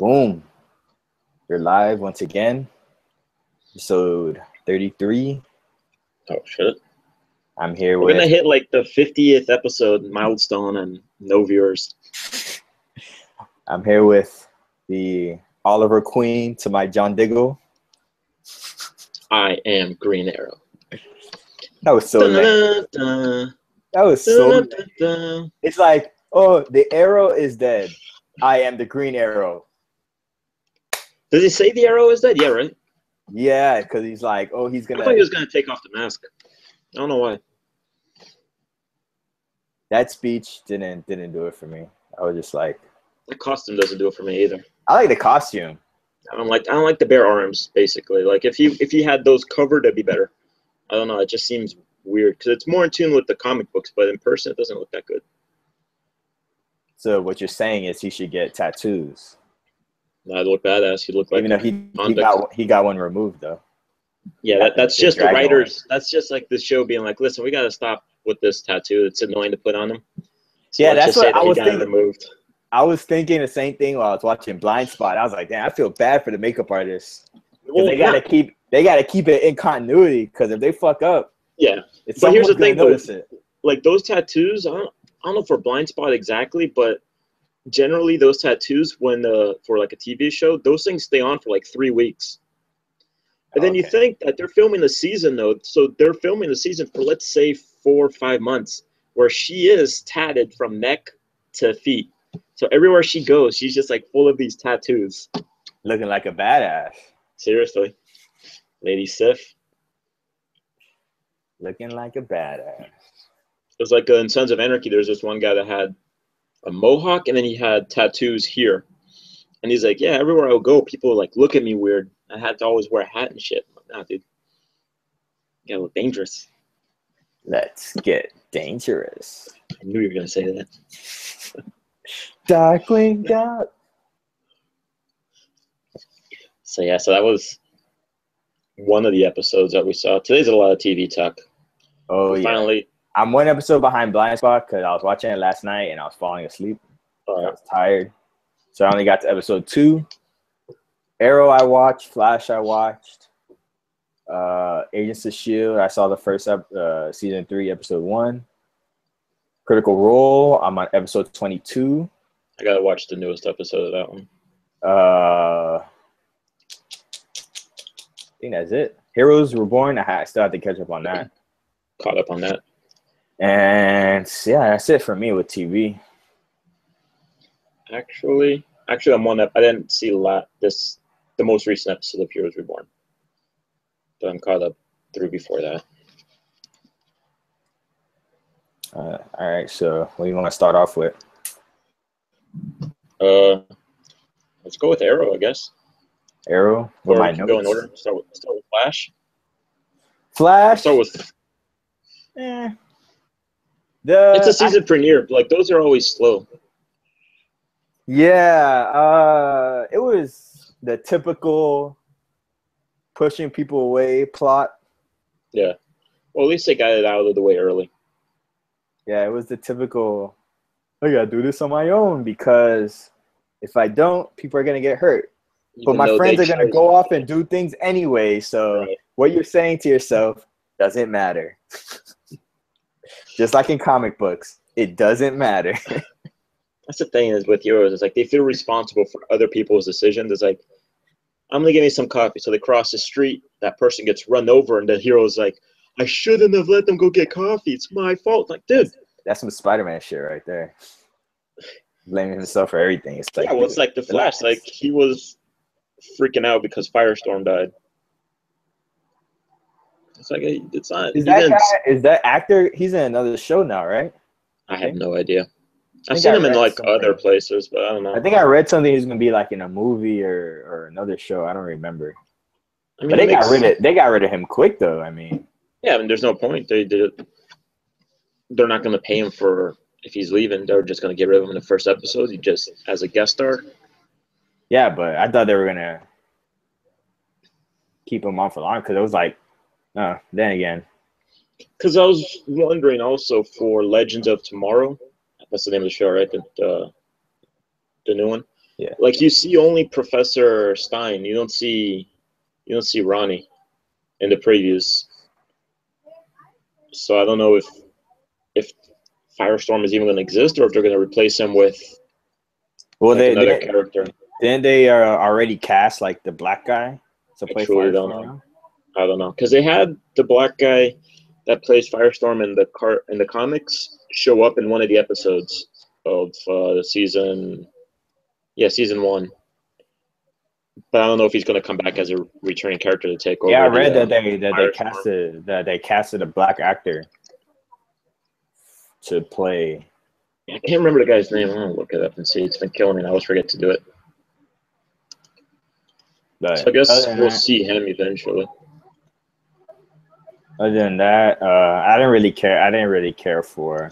Boom. You're live once again. Episode 33. Oh, shit. I'm here We're with... going to hit like the 50th episode milestone and no viewers. I'm here with the Oliver Queen to my John Diggle. I am Green Arrow. That was so lame. That was so lame. It's like, oh, the arrow is dead. I am the Green Arrow. Does he say the arrow is dead? Yeah, right? Yeah, because he's like, oh, he's going to... I thought he was going to take off the mask. I don't know why. That speech didn't do it for me. I was just like... The costume doesn't do it for me either. I like the costume. I don't like the bare arms, basically. Like, if he had those covered, it'd be better. I don't know. It just seems weird because it's more in tune with the comic books, but in person, it doesn't look that good. So what you're saying is he should get tattoos. That'd look badass. He'd look like... Even though he got one removed, though. Yeah, that's just the writers. That's just like the show being like, listen, we got to stop with this tattoo. It's annoying to put on him. So yeah, that's what I was thinking. Removed. I was thinking the same thing while I was watching Blind Spot. I was like, damn, I feel bad for the makeup artists. Well, they gotta keep it in continuity because if they fuck up, yeah. But here's the thing, though, like those tattoos, I don't know for Blind Spot exactly, but generally those tattoos when for like a TV show, those things stay on for like 3 weeks. And then you think that they're filming the season, though. So they're filming the season for, let's say, 4 or 5 months, where she is tatted from neck to feet. So everywhere she goes, she's just, like, full of these tattoos. Looking like a badass. Seriously. Lady Sif. Looking like a badass. It was like in Sons of Anarchy, there's this one guy that had a mohawk, and then he had tattoos here. And he's like, yeah, everywhere I would go, people would, like, look at me weird. I had to always wear a hat and shit. I'm like, nah, dude. You gotta look dangerous. Let's get dangerous. I knew you were gonna say that. Darkwing Duck. So yeah, so that was one of the episodes that we saw. Today's a lot of TV talk. Oh, yeah. Finally, I'm one episode behind Blind Spot because I was watching it last night and I was falling asleep. I was tired. So I only got to episode 2. Arrow I watched. Flash I watched. Agents of S.H.I.E.L.D. I saw the first season 3, episode 1. Critical Role. I'm on episode 22. I gotta watch the newest episode of that one. I think that's it. Heroes Reborn. I still have to catch up on that. Caught up on that. And yeah, that's it for me with TV. Actually, I'm one that I didn't see the most recent episode of Heroes Reborn, but I'm caught up through before that. All right, so what do you want to start off with? Let's go with Arrow, I guess. Arrow? Or we can go in order. Start with Flash. Flash? Start with... It's a season premiere. Like, those are always slow. Yeah, it was the typical pushing people away plot. Yeah. Well, at least they got it out of the way early. Yeah, it was the typical, I gotta do this on my own because if I don't, people are gonna get hurt. But my friends are gonna go off and do things anyway, so what you're saying to yourself doesn't matter. Just like in comic books, it doesn't matter. That's the thing is with heroes, it's like they feel responsible for other people's decisions. It's like, I'm gonna give me some coffee. So they cross the street, that person gets run over, and the hero's like, I shouldn't have let them go get coffee. It's my fault. Like, dude. That's some Spider-Man shit right there. Blaming himself for everything. It's like, yeah, well, it's like the Flash. Like, he was freaking out because Firestorm died. It's like, it's not. Is that actor? He's in another show now, right? I have no idea. I've seen him in like other places, but I don't know. I think I read something he's gonna be like in a movie or another show. I don't remember. I mean, but they got rid of him quick though. I mean, yeah, I mean, there's no point. They did it. They're not gonna pay him for if he's leaving. They're just gonna get rid of him in the first episode. He just as a guest star. Yeah, but I thought they were gonna keep him on for long because it was like, then again. Because I was wondering also for Legends of Tomorrow. That's the name of the show, right? The new one. Yeah. Like you see only Professor Stein. You don't see Ronnie in the previews. So I don't know if Firestorm is even going to exist or if they're going to replace him with another character. Didn't they already cast like the black guy to play Firestorm? I don't know because they had the black guy that plays Firestorm in the comics show up in one of the episodes of the season. Yeah, season 1. But I don't know if he's going to come back as a returning character to take over. Yeah, I read that they casted a black actor to play. I can't remember the guy's name. I'm going to look it up and see. It's been killing me, and I always forget to do it. But so I guess we'll see him eventually. Other than that, I didn't really care for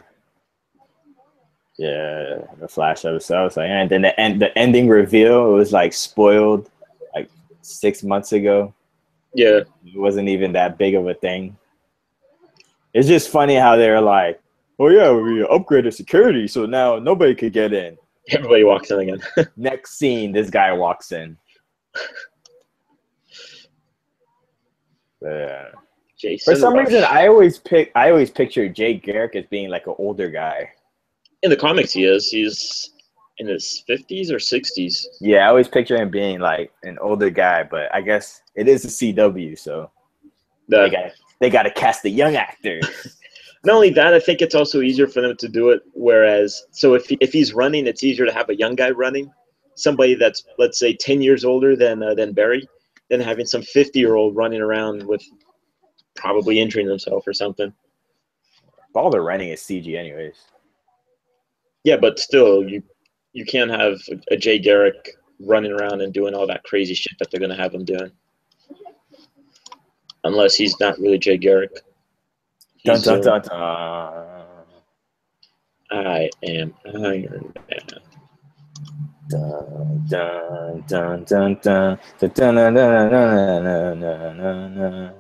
the Flash episode. I was like, and then the ending reveal, it was like spoiled like 6 months ago. Yeah. It wasn't even that big of a thing. It's just funny how they're like, oh yeah, we upgraded security, so now nobody could get in. Everybody walks in again. Next scene, this guy walks in. Jason For some Rush. reason, I always picture Jay Garrick as being like an older guy. In the comics, he is. He's in his 50s or 60s. Yeah, I always picture him being like an older guy, but I guess it is a CW, so they got to cast the young actors. Not only that, I think it's also easier for them to do it. Whereas, so if he's running, it's easier to have a young guy running, somebody that's, let's say, 10 years older than Barry, than having some 50-year-old running around with probably injuring himself or something. All the running is CG anyways. Yeah, but still, you can't have a Jay Garrick running around and doing all that crazy shit that they're going to have him doing. Unless he's not really Jay Garrick. Dun, dun, dun, dun. I am Iron Man. Dun, dun, dun, dun, dun, dun, dun, dun, dun, dun, dun, dun, dun.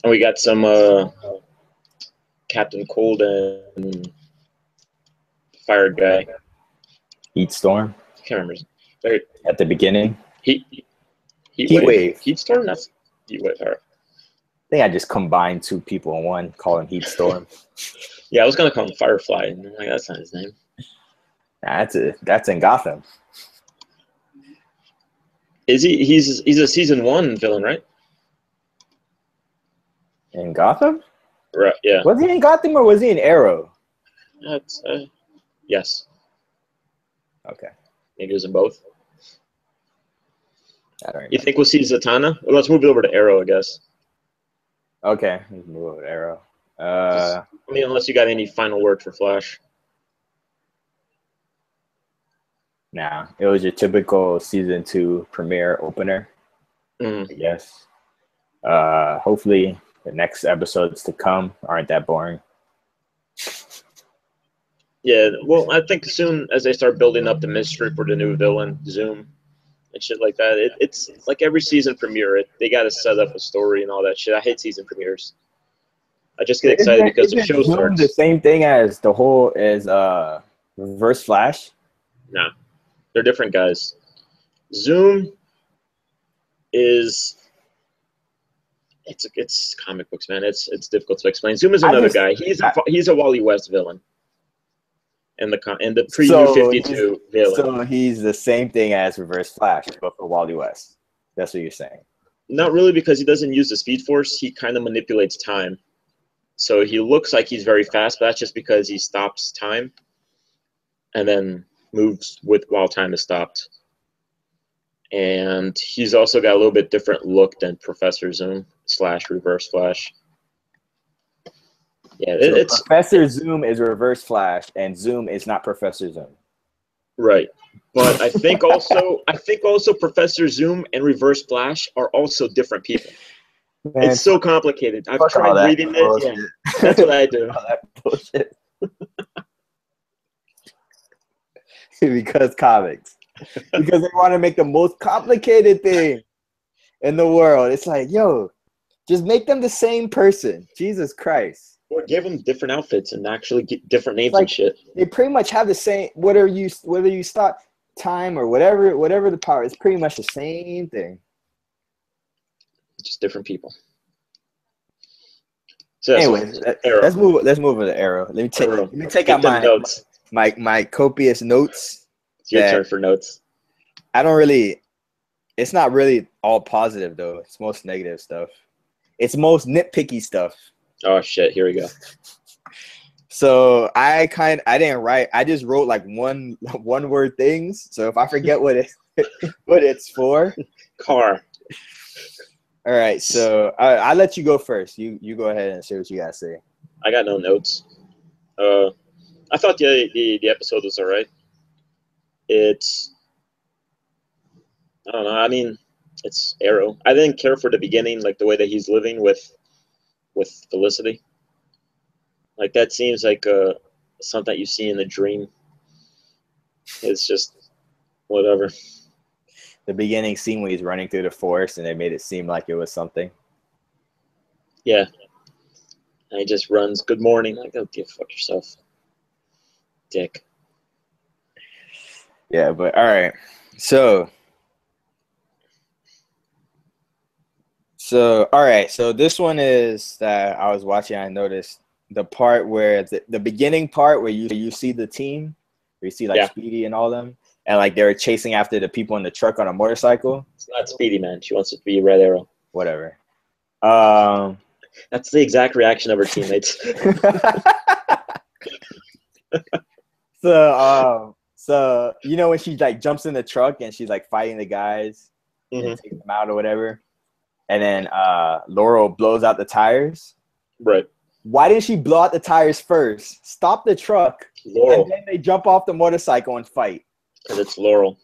And we got some Captain Cold and Fire guy. Heat Storm. I can't remember. At the beginning. Heat Wave. Heat Storm? That's Heat Wave. I think I just combined two people in one, call him Heat Storm. Yeah, I was going to call him Firefly, and I'm like, that's not his name. Nah, that's in Gotham. Is he? He's a season 1 villain, right? In Gotham? Right. Yeah. Was he in Gotham or was he in Arrow? That's yes. Okay. Maybe it was in both. I don't remember. You think we'll see Zatanna? Well, let's move it over to Arrow, I guess. Okay, let's move over to Arrow. I mean, unless you got any final word for Flash. Nah, it was your typical season 2 premiere opener. I guess. Hopefully the next episodes to come aren't that boring. Yeah, well, I think as soon as they start building up the mystery for the new villain, Zoom, and shit like that, it's like every season premiere, they got to set up a story and all that shit. I hate season premieres. I just get excited because the show starts. The same thing as Reverse Flash? Nah, they're different guys. Zoom is it's comic books, man. It's difficult to explain. Zoom is another guy. He's a Wally West villain. And the preview 52 villain. So he's the same thing as Reverse Flash, but for Wally West. That's what you're saying. Not really, because he doesn't use the Speed Force. He kind of manipulates time. So he looks like he's very fast, but that's just because he stops time and then moves while time is stopped. And he's also got a little bit different look than Professor Zoom / Reverse Flash. Yeah, it's Professor Zoom is Reverse Flash, and Zoom is not Professor Zoom. Right, but I think also Professor Zoom and Reverse Flash are also different people. Man, it's so complicated. I've tried reading it. Yeah, that's what I do. All that bullshit. Because comics. Because they want to make the most complicated thing in the world. It's like, yo, just make them the same person. Jesus Christ. Or give them different outfits and actually get different names Like and shit. they pretty much have the same. Whether you stop time or whatever the power, it's pretty much the same thing. Just different people. So Anyways, let's move to Arrow. Let me take out my notes. My copious notes. It's your turn for notes. It's not really all positive though. It's most negative stuff. It's most nitpicky stuff. Oh shit, here we go. So I didn't write. I just wrote like one word things. So if I forget what it's for. Car. All right, so I'll let you go first. You go ahead and say what you gotta say. I got no notes. I thought the episode was alright. I don't know. I mean, it's Arrow. I didn't care for the beginning, like the way that he's living with Felicity. Like that seems like something that you see in a dream. It's just whatever. The beginning scene when he's running through the forest and they made it seem like it was something. Yeah. And he just runs, good morning. Like, oh, go fuck yourself. Dick. Yeah, but all right. So all right. So this one is that I was watching. I noticed the part where the beginning part where you see the team, where you see like Speedy and all them, and like they were chasing after the people in the truck on a motorcycle. It's not Speedy, man. She wants it to be Red Arrow. Whatever. That's the exact reaction of her teammates. So you know when she like jumps in the truck and she's like fighting the guys and takes them out or whatever, and then Laurel blows out the tires. Right. Why didn't she blow out the tires first? Stop the truck, Laurel. and then they jump off the motorcycle and fight. Because it's Laurel.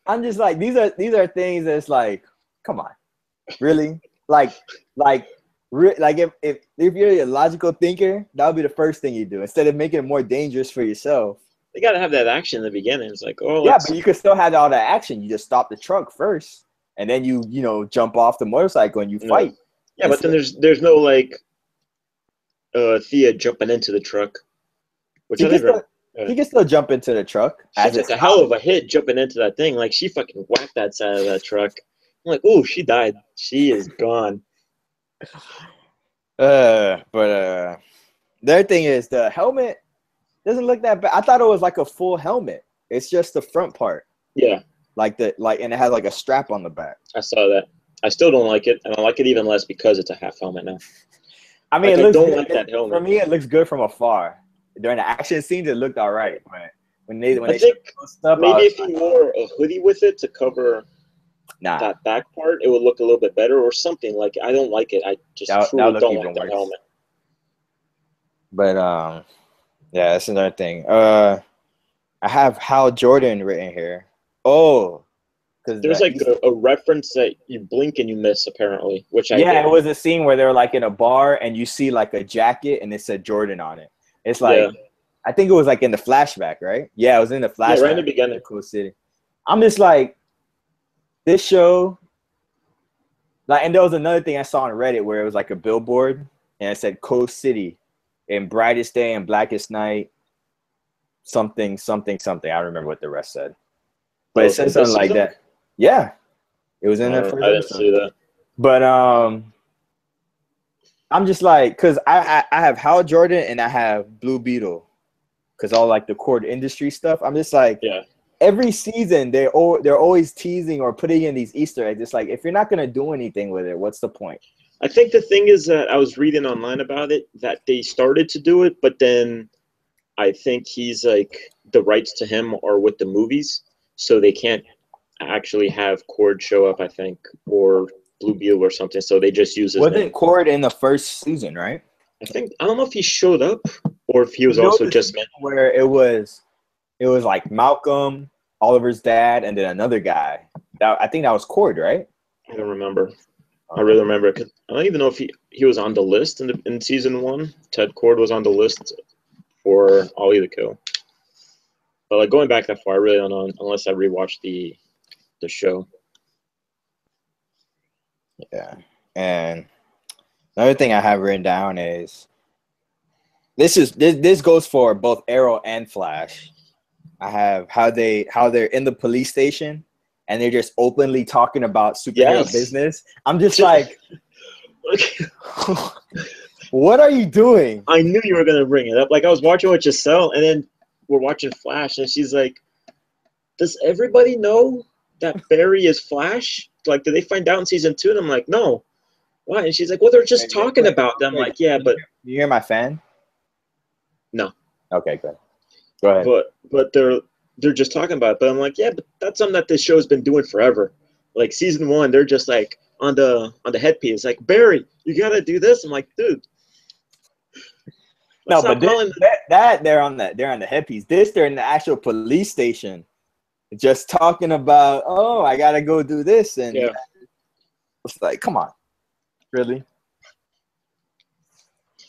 I'm just like these are things that's like, come on, really? Like if you're a logical thinker, that would be the first thing you do instead of making it more dangerous for yourself. They gotta have that action in the beginning. It's like, oh, yeah, but you could still have all that action. You just stop the truck first, and then you jump off the motorcycle and you fight. Yeah, but then there's no like Thea jumping into the truck, which he can still jump into the truck. She took a hell of a hit jumping into that thing. Like she fucking whacked that side of that truck. I'm like, ooh, she died. She is gone. But the other thing is the helmet doesn't look that bad. I thought it was like a full helmet. It's just the front part. Yeah. And it has like a strap on the back. I saw that. I still don't like it, and I like it even less because it's a half helmet now. I mean, I don't like that helmet. For me, it looks good from afar. During the action scenes, it looked all right. But when they stuff, maybe if you wore a hoodie with it to cover that back part, it would look a little bit better or something. Like I don't like it. I just truly don't like the helmet. But yeah, that's another thing. I have Hal Jordan written here. Oh. There's like a reference that you blink and you miss, apparently, which it was a scene where they were like in a bar and you see like a jacket and it said Jordan on it. It's like, I think it was like in the flashback, right? Yeah, it was in the flashback. Yeah, right in the beginning. Cool City. I'm just like, this show, like, and there was another thing I saw on Reddit where it was like a billboard and it said Coast City in brightest day and blackest night, something. I don't remember what the rest said. But it said something like that. Yeah, it was in the first episode. I didn't see that. But I'm just like, because I have Hal Jordan and I have Blue Beetle, because all like the cord industry stuff. I'm just like, every season they're always teasing or putting in these Easter eggs. It's like, if you're not gonna do anything with it, what's the point? I think the thing is that I was reading online about it that they started to do it, but then I think he's like the rights to him are with the movies, so they can't actually have Cord show up, I think, or Blue Beetle or something. So they just use his name. Wasn't Cord in the first season, right? I don't know if he showed up or if he was also just meant where it was like Malcolm, Oliver's dad, and then another guy. I think that was Cord, right? I don't remember. I really remember because I don't even know if he was on the list in season 1. Ted Cord was on the list for Ollie the Kill. But like going back that far, I really don't know unless I rewatched the show. Yeah, and Another thing I have written down is this goes for both Arrow and Flash. I have how they're in the police station and they're just openly talking about superhero business. I'm just like, what are you doing? I knew you were gonna bring it up. Like I was watching with Giselle, and then we're watching Flash, and she's like, "Does everybody know that Barry is Flash? Like, did they find out in season 2?" And I'm like, "No, why?" And she's like, "Well, they're just talking about them." Like, yeah, but you hear my fan? No. Okay, good. Go ahead. But they're just talking about it. But I'm like, yeah, but that's something that this show's been doing forever. Like season 1, they're just like on the headpiece, like, Barry, you gotta do this. I'm like, dude. No, but they're on the headpiece. They're in the actual police station, just talking about, oh, I gotta go do this, and it's like, come on, really?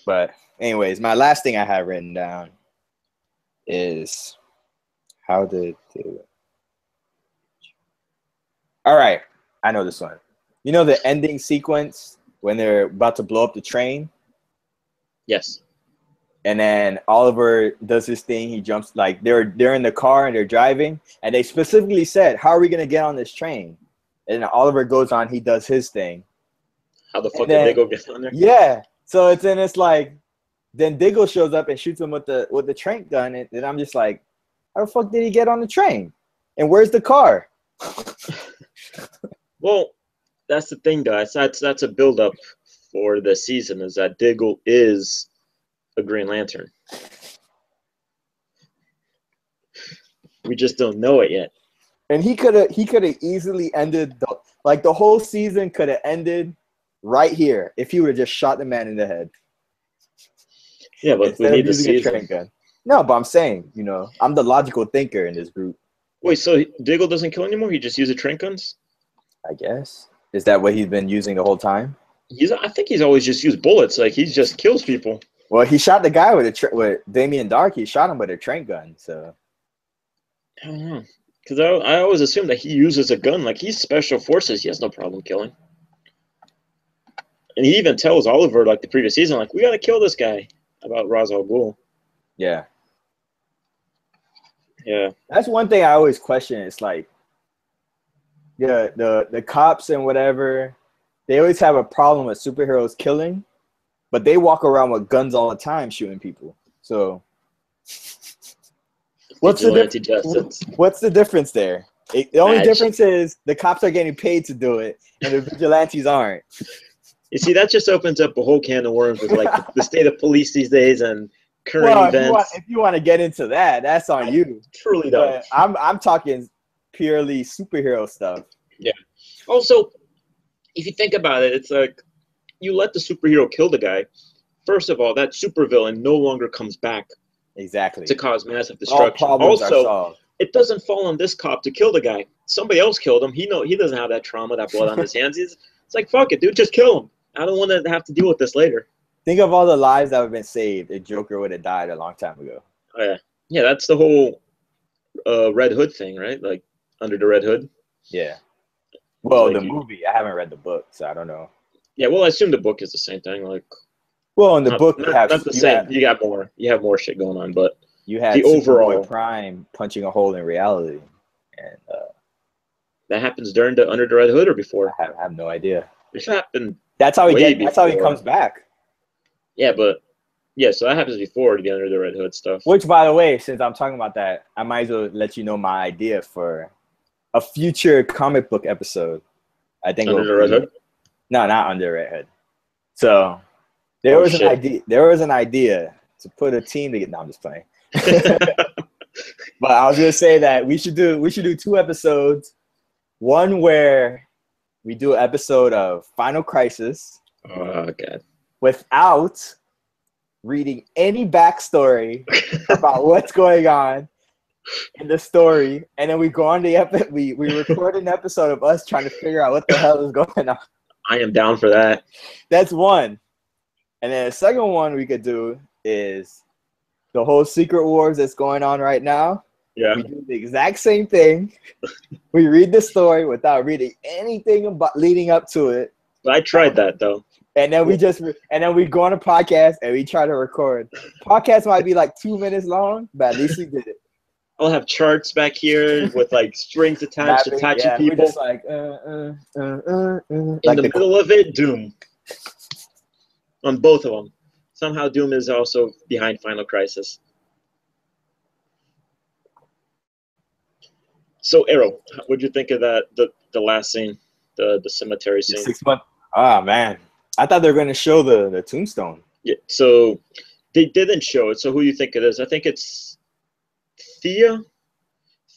But anyways, my last thing I have written down is how did they... All right, I know this one. You know the ending sequence when they're about to blow up the train? Yes. And then Oliver does his thing. He jumps, like they're in the car and they're driving. And they specifically said, how are we going to get on this train? And then Oliver goes on. He does his thing. How the fuck did Diggle get on there? Yeah. So it's like, then Diggle shows up and shoots him with the train gun. And I'm just like, how the fuck did he get on the train? And where's the car? Well, that's the thing, guys. That's a build-up for the season, is that Diggle is a Green Lantern. We just don't know it yet. And he could have easily ended the whole season could have ended right here if he would have just shot the man in the head. Yeah, but we need the season. Gun. No, but I'm saying, I'm the logical thinker in this group. Wait, so Diggle doesn't kill anymore? He just uses train guns? I guess. Is that what he's been using the whole time? I think he's always just used bullets. Like, he just kills people. Well, he shot the guy with Damien Dark. He shot him with a train gun. So I don't know, because I always assume that he uses a gun. Like, he's special forces. He has no problem killing. And he even tells Oliver, like the previous season, like, we gotta kill this guy, about Ra's al Ghul. Yeah. Yeah. That's one thing I always question. It's like, the cops and whatever, they always have a problem with superheroes killing, but they walk around with guns all the time shooting people. So what's the difference there? The only difference is the cops are getting paid to do it, and the vigilantes aren't. You see, that just opens up a whole can of worms with like the state of police these days and current events. If you want to get into that, that's on you. Truly, though. I'm talking purely superhero stuff. Yeah. Also, if you think about it, it's like you let the superhero kill the guy. First of all, that supervillain no longer comes back. Exactly. To cause massive destruction. All problems are solved. It doesn't fall on this cop to kill the guy. Somebody else killed him. He doesn't have that trauma, that blood on his hands. It's like, fuck it, dude, just kill him. I don't want to have to deal with this later. Think of all the lives that have been saved if Joker would have died a long time ago. Oh, yeah. Yeah, that's the whole Red Hood thing, right? Like, Under the Red Hood. Yeah. Well, like the movie, I haven't read the book, so I don't know. Yeah, well, I assume the book is the same thing. Like, well, in the book, you have more. You have more shit going on, but you had the overall Prime punching a hole in reality, and that happens during the Under the Red Hood or before. I have no idea. It happened. That's how he comes back. Yeah, but so that happens before the Under the Red Hood stuff. Which, by the way, since I'm talking about that, I might as well let you know my idea for a future comic book episode. I think Under the Red Hood. No, not Under the Red Hood. So there was an idea. There was an idea to put a team together. No, I'm just playing. But I was gonna say that we should do 2 episodes. One where we do an episode of Final Crisis. Oh God. Without reading any backstory about what's going on in the story, and then we go on the we record an episode of us trying to figure out what the hell is going on. I am down for that. That's one. And then the second one we could do is the whole Secret Wars that's going on right now. Yeah. We do the exact same thing. We read the story without reading anything about leading up to it. But I tried that though. And then we go on a podcast and we try to record. Podcast might be like 2 minutes long, but at least we did it. I'll have charts back here with like strings attached, attaching people. We're just like, In like the middle of it, Doom. On both of them. Somehow Doom is also behind Final Crisis. So, Arrow, what'd you think of that? The last scene, the cemetery scene. 6 months. Oh man, I thought they were going to show the tombstone. Yeah. So they didn't show it. So who do you think it is? I think it's Thea,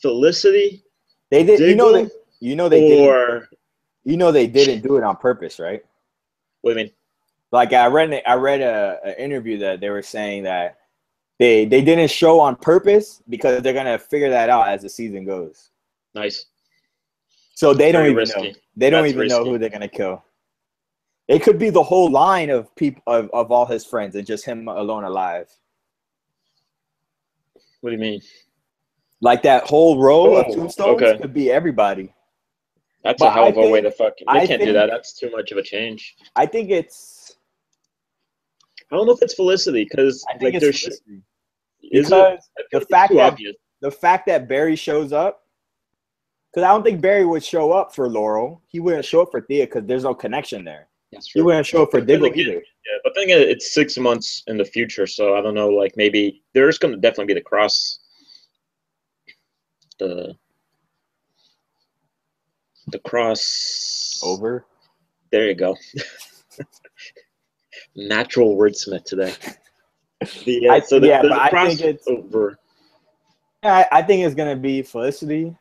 Felicity. They did. Diggle, they or didn't. They didn't do it on purpose, right? What do you mean? Like I read an interview that they were saying that they didn't show on purpose because they're gonna figure that out as the season goes. Nice. So they don't even risky. know. They don't even know who they're gonna kill. It could be the whole line of people of all his friends and just him alone alive. What do you mean? Like that whole row of tombstones could be everybody. That's a hell of a way to fucking. They can't do that. That's too much of a change. I think it's. I don't know if it's Felicity because like there's. Felicity. Because the fact that Barry shows up, because I don't think Barry would show up for Laurel. He wouldn't show up for Thea because there's no connection there. That's true. He wouldn't show up for Diggle either. Yeah, but then it's 6 months in the future, so I don't know. Like maybe there's going to definitely be the cross. The cross over. There you go. Natural wordsmith today. I think it's over. Yeah, I think it's gonna be Felicity,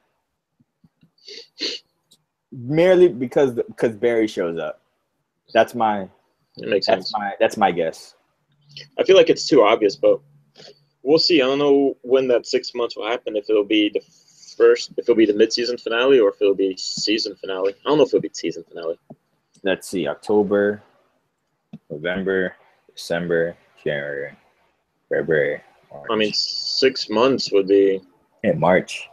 merely because Barry shows up. It makes sense. That's my guess. I feel like it's too obvious, but we'll see. I don't know when that 6 months will happen. If it'll be the mid-season finale or if it'll be season finale. I don't know if it'll be season finale. Let's see. October, November, December, January, February, March. I mean, 6 months would be in March.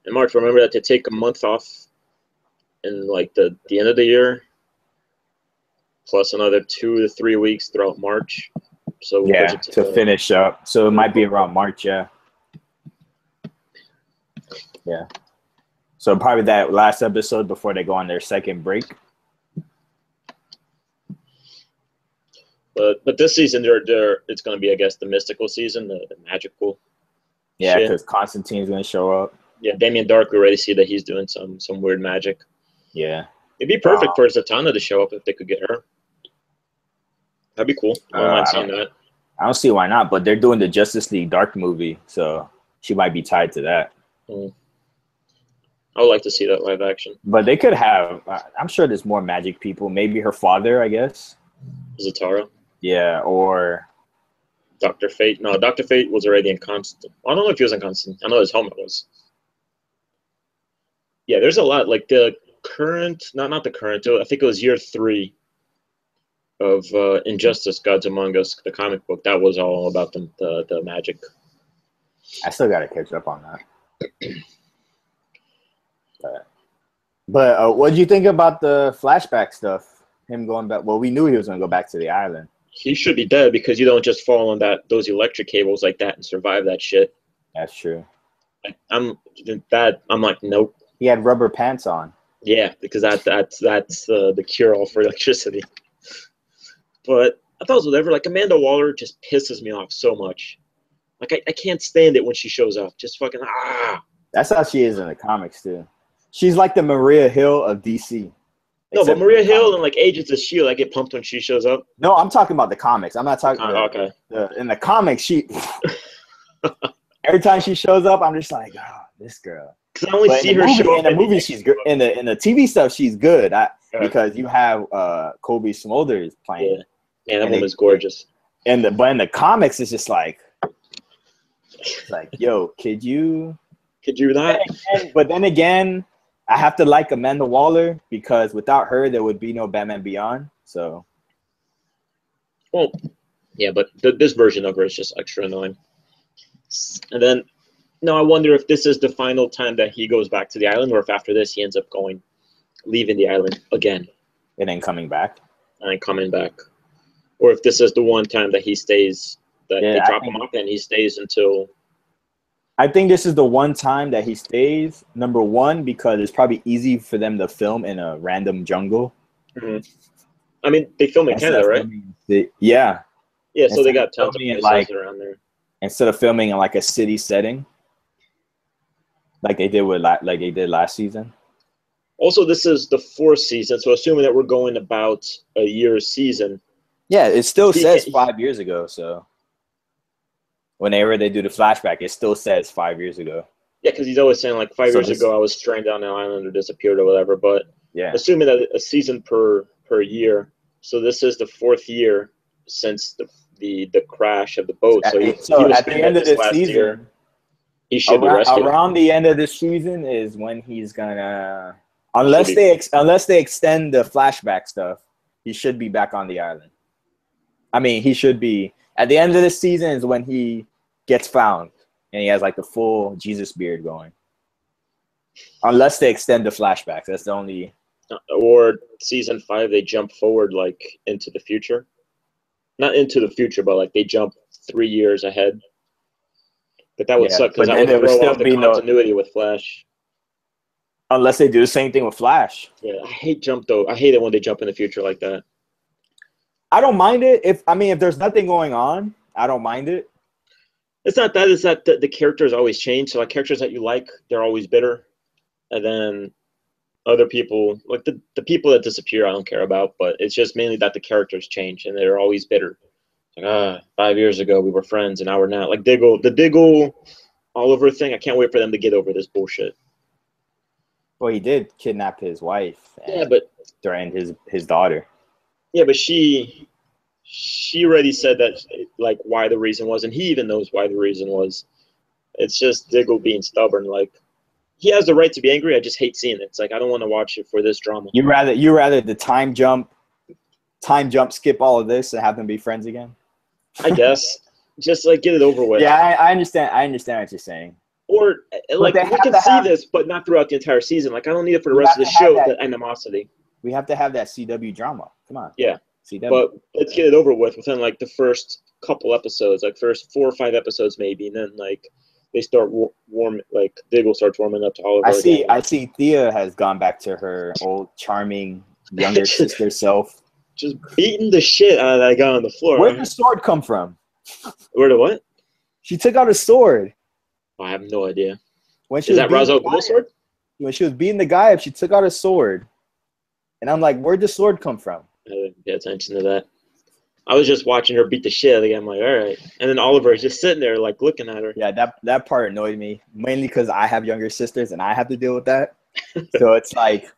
In March, remember that they take a month off in like the end of the year, plus another 2 to 3 weeks throughout March. So yeah, to finish up. So it might be around March, yeah. Yeah. So probably that last episode before they go on their second break. But this season, it's going to be, I guess, the mystical season, the magical. Yeah, because Constantine's going to show up. Yeah, Damien Dark, we already see that he's doing some weird magic. Yeah. It'd be perfect for Zatanna to show up if they could get her. That'd be cool. I don't mind seeing that. I don't see why not, but they're doing the Justice League Dark movie, so she might be tied to that. I would like to see that live action. But they could have, I'm sure there's more magic people. Maybe her father, I guess. Zatara. Yeah, or Dr. Fate. No, Dr. Fate was already in Constant. I don't know if he was in Constant. I know his helmet was. Yeah, there's a lot. Like the current, not the current, I think it was year 3 of Injustice, Gods Among Us, the comic book. That was all about the magic. I still got to catch up on that. But what did you think about the flashback stuff? Him going back. Well, we knew he was going to go back to the island. He should be dead because you don't just fall on those electric cables like that and survive that shit. That's true. I'm like, nope. He had rubber pants on. Yeah, because that's the cure all for electricity. But I thought it was whatever. Like Amanda Waller just pisses me off so much. Like I can't stand it when she shows up. Just fucking That's how she is in the comics too. She's like the Maria Hill of DC. No, but Maria Hill and like Agents of S.H.I.E.L.D., I get pumped when she shows up. No, I'm talking about the comics. I'm not talking okay. In the comics, she every time she shows up, I'm just like, oh, this girl. Because I only see her show up in the movie. She's good. In the TV stuff, she's good. Because you have Kobe Smulders playing. Yeah, that woman's gorgeous. But in the comics, it's just like, yo, could you not? But then again, I have to like Amanda Waller because without her, there would be no Batman Beyond. So, well, yeah, but this version of her is just extra annoying. And then, I wonder if this is the final time that he goes back to the island, or if after this he ends up leaving the island again, and then coming back. and then coming back, or if this is the one time that he stays, that they drop him off and he stays until. I think this is the one time that he stays. Number one, because it's probably easy for them to film in a random jungle. Mm-hmm. I mean, they film in Canada, right? Yeah. Yeah, so they got tons of places around there. Instead of filming in like a city setting, like they did last season. Also, this is the 4th season, so assuming that we're going about a year season. Yeah, it still says 5 years ago. So whenever they do the flashback, it still says 5 years ago. Yeah, because he's always saying like 5 years ago I was stranded on an island or disappeared or whatever. But assuming that a season per year, so this is the 4th year since the crash of the boat. So at the end of this season, year, he should be rescued. Around the end of this season is when he's gonna, unless they extend the flashback stuff, he should be back on the island. I mean, he should be at the end of this season is when he gets found and he has like the full Jesus beard going. Unless they extend the flashbacks, that's the only. Or season 5, they jump forward like into the future. Not into the future, but like they jump 3 years ahead. But that would suck because that would throw off the continuity with Flash. Unless they do the same thing with Flash. Yeah, I hate it when they jump in the future like that. I don't mind it if there's nothing going on, I don't mind it. It's not that. It's that the characters always change. So like characters that you like, they're always bitter, and then other people, like the people that disappear, I don't care about. But it's just mainly that the characters change and they're always bitter. Like 5 years ago we were friends and now we're not. Like the Diggle Oliver thing. I can't wait for them to get over this bullshit. Well, he did kidnap his wife. But during his daughter. Yeah, but she already said that, like, why the reason was, and he even knows why the reason was. It's just Diggle being stubborn. Like, he has the right to be angry. I just hate seeing it. It's like I don't want to watch it for this drama. You rather the time jump, skip all of this, and have them be friends again. I guess just like get it over with. Yeah, I understand. I understand what you're saying. Or like we can see this, but not throughout the entire season. Like I don't need it for the rest of the show. That animosity. We have to have that CW drama. Come on. Yeah. CW. But let's get it over with within like the first couple episodes, like first 4 or 5 episodes maybe, and then like they start like Diggle starts warming up to Oliver. I see Thea has gone back to her old charming younger sister self. Just beating the shit out of that guy on the floor. Where did the sword come from? Where the what? She took out a sword. I have no idea. Is that Ra's al Ghul's sword? When she was beating the guy up, she took out a sword. And I'm like, where'd the sword come from? I didn't pay attention to that. I was just watching her beat the shit out of the guy. I'm like, all right. And then Oliver is just sitting there, like, looking at her. Yeah, that part annoyed me. Mainly because I have younger sisters and I have to deal with that. So it's like...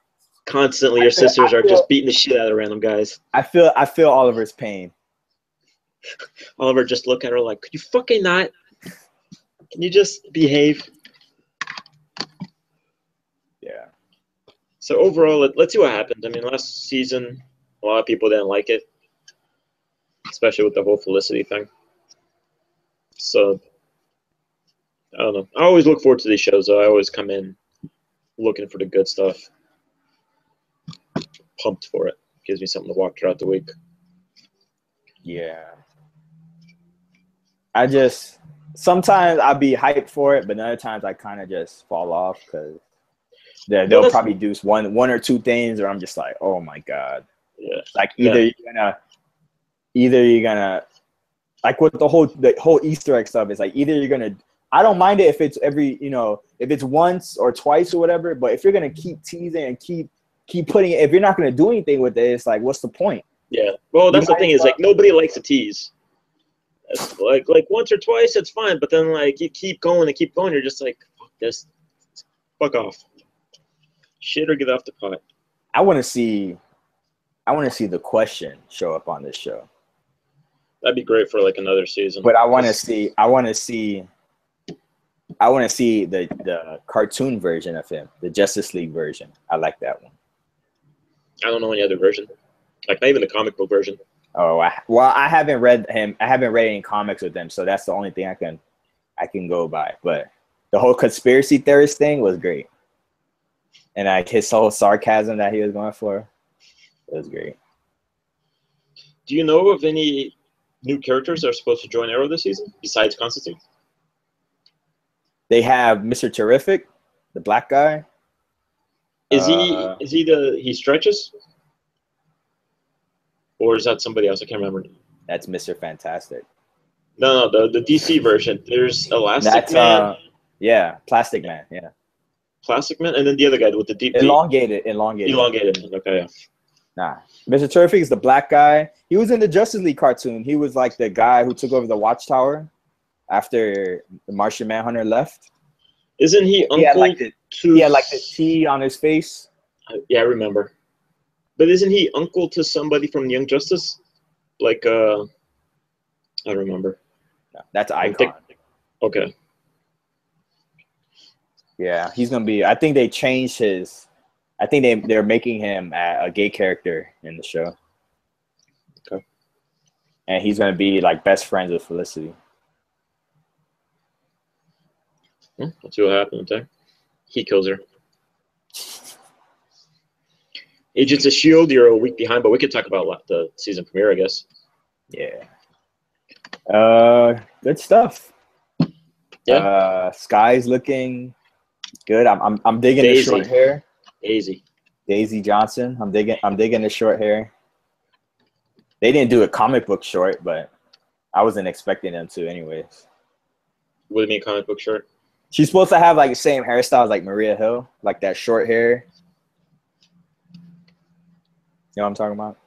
Constantly your sisters are just beating the shit out of random guys. I feel Oliver's pain. Oliver just look at her like, could you fucking not? Can you just behave? Yeah. So overall, let's see what happens. I mean, last season, a lot of people didn't like it, especially with the whole Felicity thing. So, I don't know. I always look forward to these shows, though. I always come in looking for the good stuff. Pumped for it. Gives me something to watch throughout the week. Yeah. Sometimes I'll be hyped for it, but other times I kind of just fall off because they'll probably do one or two things, or I'm just like, oh my god. Yeah. Like either you're gonna like with the whole Easter egg stuff. It's like either you're gonna. I don't mind it if it's if it's once or twice or whatever. But if you're gonna keep teasing and keep putting it, if you're not gonna do anything with it, it's like, what's the point? Yeah. Well, that's the thing is like nobody likes a tease. It's like once or twice, it's fine. But then like you keep going and keep going, you're just like, fuck this, fuck off, shit or get off the pot. I want to see the question show up on this show. That'd be great for like another season. But I want to see the cartoon version of him, the Justice League version. I like that one. I don't know any other version. Like not even the comic book version. Oh, I haven't read him. I haven't read any comics with him, so that's the only thing I can go by. But the whole conspiracy theorist thing was great, and like his whole sarcasm that he was going for, it was great. Do you know of any new characters that are supposed to join Arrow this season besides Constantine? They have Mr. Terrific, the black guy. Is he stretches? Or is that somebody else? I can't remember. That's Mr. Fantastic. No, the DC version. There's Elastic Man. Yeah, Plastic Man. Yeah. Plastic Man, and then the other guy with the deep Elongated. Okay, yeah. Nah. Mr. Terrific is the black guy. He was in the Justice League cartoon. He was like the guy who took over the Watchtower after the Martian Manhunter left. Isn't he uncle He had like the T on his face. Yeah, I remember. But isn't he uncle to somebody from Young Justice? Like, I don't remember. No, that's Icon. Okay. Yeah, he's gonna be. I think they changed his. I think they're making him a gay character in the show. Okay. And he's gonna be like best friends with Felicity. Let's see what happens there. He kills her. Agents of S.H.I.E.L.D., you're a week behind, but we could talk about the season premiere, I guess. Yeah. Good stuff. Yeah. Sky's looking good. I'm digging the short hair. Daisy Johnson. I'm digging the short hair. They didn't do a comic book short, but I wasn't expecting them to anyways. What do you mean comic book short? She's supposed to have like the same hairstyle as like Maria Hill, like that short hair. You know what I'm talking about?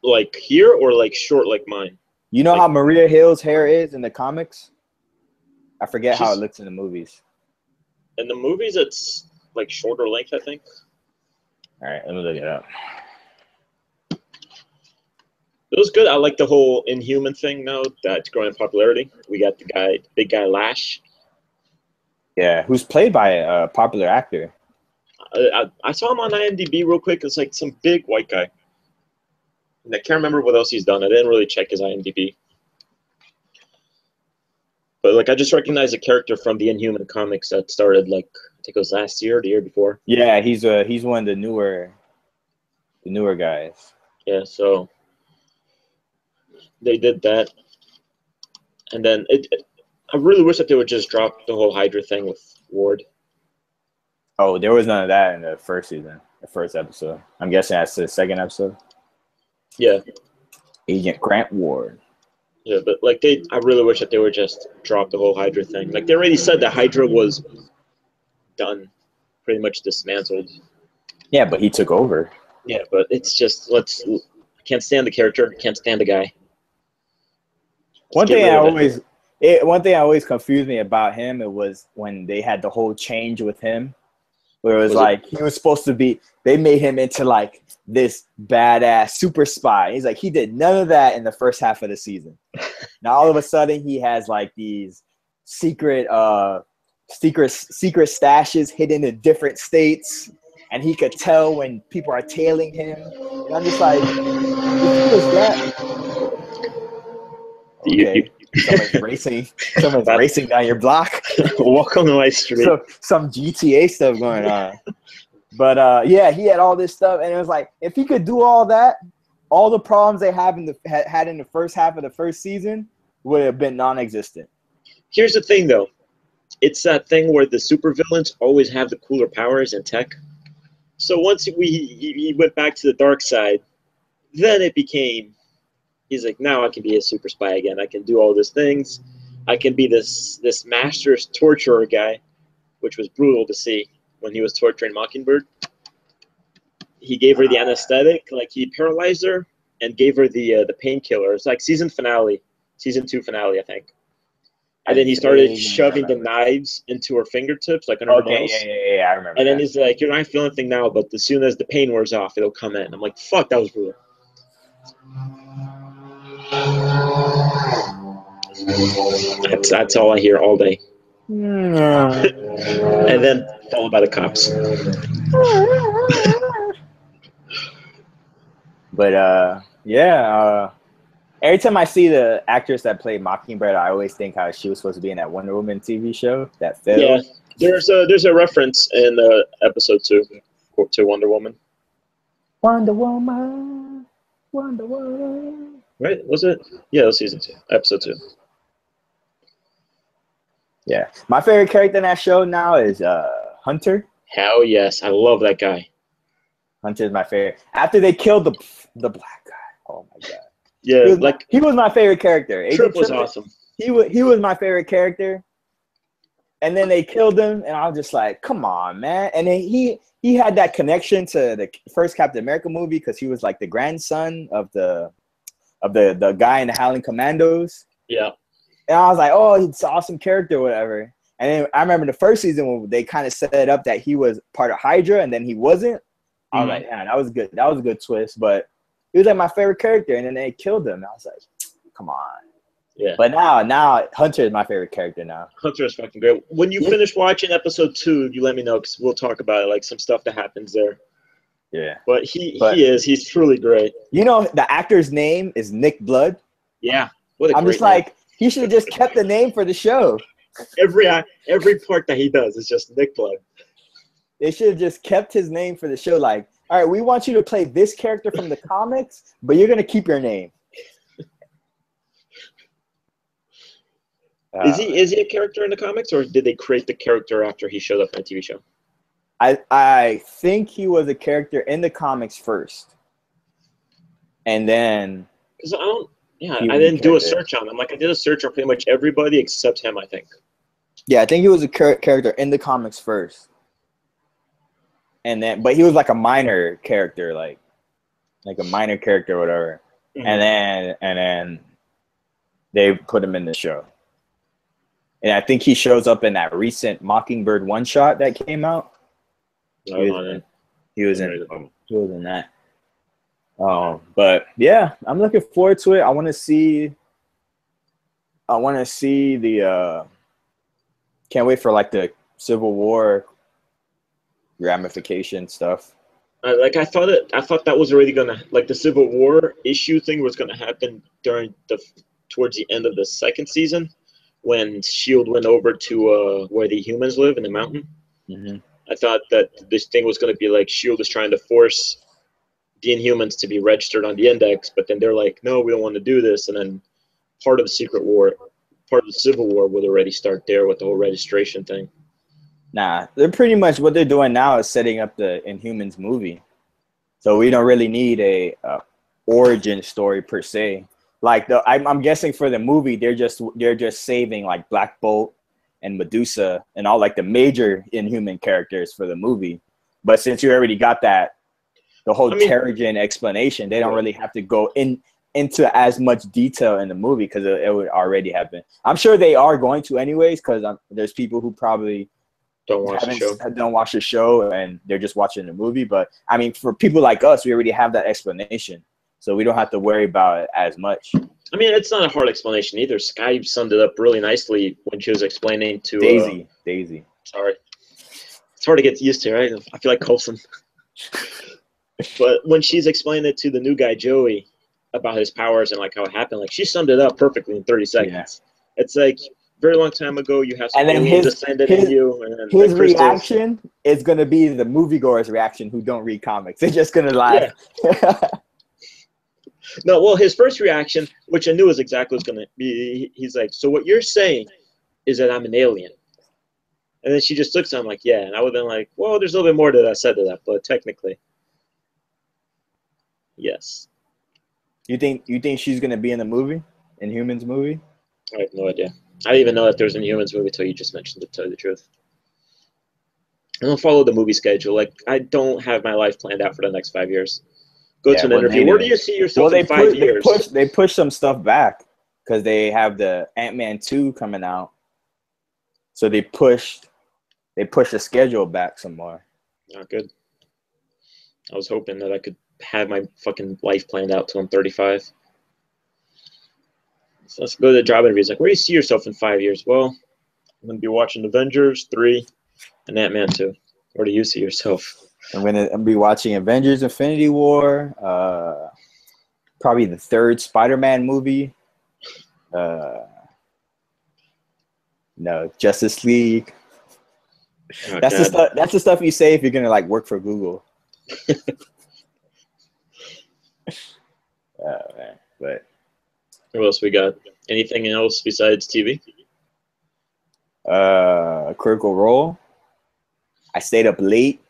Like here or like short like mine? You know like, how Maria Hill's hair is in the comics? I forget how it looks in the movies. In the movies, it's like shorter length, I think. All right, let me look it up. It was good. I like the whole Inhuman thing now that's growing in popularity. We got the big guy Lash. Yeah, who's played by a popular actor. I saw him on IMDb real quick. It's like some big white guy. And I can't remember what else he's done. I didn't really check his IMDb. But like I just recognized a character from the Inhuman comics that started like I think it was last year or the year before. Yeah, he's one of the newer guys. Yeah, so they did that. And then I really wish that they would just drop the whole Hydra thing with Ward. Oh, there was none of that in the first season, the first episode. I'm guessing that's the second episode. Yeah. Agent Grant Ward. Yeah, but like I really wish that they would just drop the whole Hydra thing. Like they already said that Hydra was done, pretty much dismantled. Yeah, but he took over. Yeah, but it's just I can't stand the character, can't stand the guy. One thing I always confused me about him, it was when they had the whole change with him, where it was he was supposed to be, they made him into like this badass super spy. He's like, he did none of that in the first half of the season. Now all of a sudden he has like these secret stashes hidden in different states, and he could tell when people are tailing him. And I'm just like, if he was that, okay. Someone's racing down your block. Welcome to my street. So, some GTA stuff going on. But yeah, he had all this stuff, and it was like, if he could do all that, all the problems they had in the first half of the first season would have been non-existent. Here's the thing, though. It's that thing where the supervillains always have the cooler powers and tech. So once he went back to the dark side, then it became, he's like, now I can be a super spy again. I can do all these things. I can be this master's torturer guy, which was brutal to see when he was torturing Mockingbird. He gave her the anesthetic, like he paralyzed her and gave her the painkiller. It's like season 2 finale, I think. And then he started shoving the knives into her fingertips, like under her nails. Yeah, I remember. And then he's like, "You're not feeling anything now, but as soon as the pain wears off, it'll come in." I'm like, "Fuck, that was brutal." That's all I hear all day. And then followed by the cops. But yeah. Every time I see the actress that played Mockingbird, I always think how she was supposed to be in that Wonder Woman TV show that failed. Yeah, there's a reference in episode 2 to Wonder Woman. Wonder Woman. Right? Was it? Yeah, it was season 2, episode 2. Yeah. My favorite character in that show now is Hunter. Hell yes. I love that guy. Hunter is my favorite. After they killed the black guy. Oh my god. Yeah, he was my favorite character. Trip was awesome. He was my favorite character. And then they killed him, and I was just like, come on, man. And then he had that connection to the first Captain America movie because he was like the grandson of the guy in the Howling Commandos. Yeah. And I was like, oh, he's an awesome character or whatever. And then I remember the first season when they kind of set it up that he was part of Hydra and then he wasn't. I was like, yeah, that was good. That was a good twist. But he was like my favorite character, and then they killed him. I was like, come on. Yeah. But now Hunter is my favorite character now. Hunter is fucking great. When you finish watching episode 2, you let me know because we'll talk about it, like some stuff that happens there. Yeah. But he's truly great. You know, the actor's name is Nick Blood. Yeah. I'm just like, he should have just kept the name for the show. Every part that he does is just Nick Blood. They should have just kept his name for the show. Like, all right, we want you to play this character from the comics, but you're going to keep your name. Is he a character in the comics, or did they create the character after he showed up on a TV show? I think he was a character in the comics first, and then because I didn't do a search on him. Like I did a search on pretty much everybody except him. I think. Yeah, I think he was a character in the comics first, and then but he was like a minor character, like a minor character or whatever, and then they put him in the show. And I think he shows up in that recent Mockingbird one-shot that came out. He was in that. But yeah, I'm looking forward to it. I want to see the can't wait for like the Civil War ramification stuff. I thought that was already gonna, like, the Civil War issue thing was gonna happen towards the end of the second season, when S.H.I.E.L.D. went over to where the humans live in the mountain. Mm-hmm. I thought that this thing was going to be like S.H.I.E.L.D. is trying to force the Inhumans to be registered on the Index, but then they're like, no, we don't want to do this. And then part of the Civil War would already start there with the whole registration thing. Nah, they're pretty much what they're doing now is setting up the Inhumans movie. So we don't really need a origin story per se. Like I'm guessing for the movie, they're just saving like Black Bolt and Medusa and all like the major Inhuman characters for the movie. But since you already got the whole Terrigen explanation, they don't really have to go into as much detail in the movie because it would already have been. I'm sure they are going to anyways because there's people who probably don't watch the show and they're just watching the movie. But I mean, for people like us, we already have that explanation. So we don't have to worry about it as much. I mean, it's not a hard explanation either. Sky summed it up really nicely when she was explaining to Daisy. Sorry. It's hard to get used to, right? I feel like Coulson. But when she's explaining it to the new guy, Joey, about his powers and like how it happened, like she summed it up perfectly in 30 seconds. Yeah. It's like very long time ago, you have some alien descendant in you. And then his reaction is going to be the moviegoer's reaction who don't read comics. They're just going to laugh. Yeah. No, well, his first reaction, which I knew was exactly what was going to be, he's like, so what you're saying is that I'm an alien. And then she just looks at him like, yeah. And I would have been like, well, there's a little bit more that I said to that, but technically, yes. You think she's going to be in the movie, Inhumans movie? I have no idea. I didn't even know that there was an Inhumans movie until you just mentioned it, to tell you the truth. I don't follow the movie schedule. Like, I don't have my life planned out for the next 5 years. Go to an interview. Where do you see yourself in 5 years? They push some stuff back because they have the Ant-Man 2 coming out. So they push the schedule back some more. Not good. I was hoping that I could have my fucking life planned out till I'm 35. So let's go to the job interviews. Like, where do you see yourself in 5 years? Well, I'm going to be watching Avengers 3 and Ant-Man 2. Where do you see yourself? I'm gonna be watching Avengers: Infinity War, probably the third Spider-Man movie. No, Justice League. Oh, that's the stuff you say if you're gonna like work for Google. Man. But what else we got? Anything else besides TV? Critical Role. I stayed up late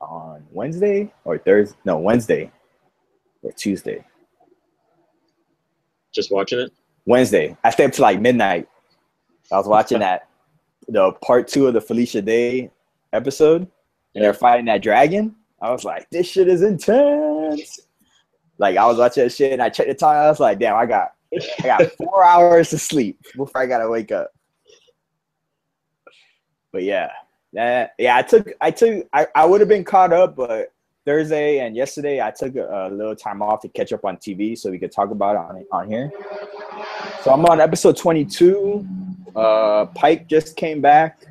on Wednesday or Thursday. No, Wednesday or Tuesday. Just watching it? Wednesday. I stayed up to like midnight. I was watching the part 2 of the Felicia Day episode. And they're fighting that dragon. I was like, this shit is intense. Like, I was watching that shit and I checked the time. I was like, damn, I got 4 hours to sleep before I gotta wake up. But yeah, I would have been caught up, but Thursday and yesterday I took a little time off to catch up on TV so we could talk about it on here. So I'm on episode 22. Pike just came back.